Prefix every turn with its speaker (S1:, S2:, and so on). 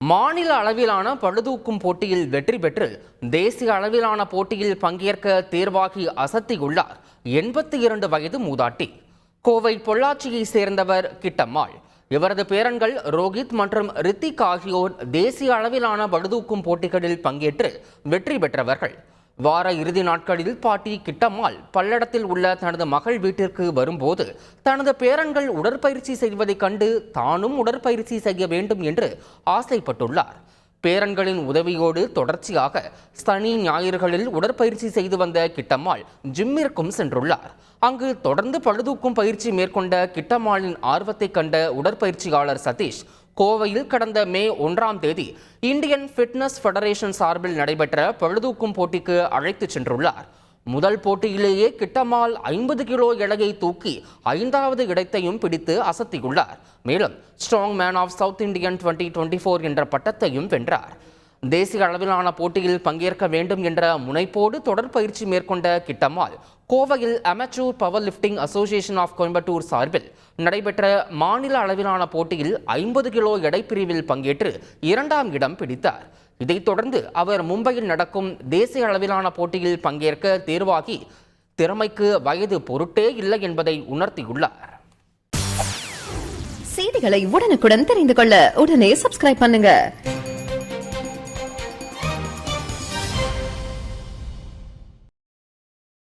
S1: மாநில அளவிலான பளுதூக்கும் போட்டியில் வெற்றி பெற்று தேசிய அளவிலான போட்டியில் பங்கேற்க தேர்வாகி அசத்தியுள்ளார் 82 வயது மூதாட்டி. கோவை பொள்ளாச்சியை சேர்ந்தவர் கிட்டம்மாள். இவரது பேரன்கள் ரோஹித் மற்றும் ரித்திக் ஆகியோர் தேசிய அளவிலான பளுதூக்கும் போட்டிகளில் பங்கேற்று வெற்றி பெற்றவர்கள். வார இறுதி நாட்களில் பாட்டி கிட்டம்மாள் பல்லடத்தில் உள்ள தனது மகள் வீட்டிற்கு வரும்போது தனது பேரன்கள் உடற்பயிற்சி செய்வதைக் கண்டு தானும் உடற்பயிற்சி செய்ய வேண்டும் என்று ஆசைப்பட்டுள்ளார். பேரன்களின் உதவியோடு தொடர்ச்சியாக சனி ஞாயிறுகளில் உடற்பயிற்சி செய்து வந்த கிட்டம்மாள் ஜிம்மிற்கும் சென்றுள்ளார். அங்கு தொடர்ந்து பளுதூக்கும் பயிற்சி மேற்கொண்ட கிட்டம்மாளின் ஆர்வத்தை கண்ட உடற்பயிற்சியாளர் சதீஷ் கோவையில் கடந்த மே 1ஆம் தேதி இந்தியன் ஃபிட்னஸ் ஃபெடரேஷன் சார்பில் நடைபெற்ற பளுதூக்கும் போட்டிக்கு அழைத்துச் சென்றுள்ளார். முதல் போட்டியிலேயே கிட்டம்மாள் 50 கிலோ எடையை தூக்கி 5வது இடத்தையும் பிடித்து அசத்தியுள்ளார். மேலும் strong man of south Indian 2024 என்ற பட்டத்தையும் வென்றார். தேசிய அளவிலான போட்டியில் பங்கேற்க வேண்டும் என்ற முனைப்போடு தொடர் பயிற்சி மேற்கொண்ட கிட்டம்மாள் கோவையில் amateur powerlifting association of Coimbatore சார்பில் நடைபெற்ற மாநில அளவிலான போட்டியில் 50 கிலோ எடை பிரிவில் பங்கேற்று 2ஆம் இடம் பிடித்தார். இதைத் தொடர்ந்து அவர் மும்பையில் நடக்கும் தேசிய அளவிலான போட்டியில் பங்கேற்க தேர்வாகி திறமைக்கு வயது பொருட்டே இல்லை என்பதை உணர்த்தியுள்ளார்.
S2: செய்திகளை உடனுக்குடன் தெரிந்து கொள்ள உடனே சப்ஸ்கிரைப் பண்ணுங்க.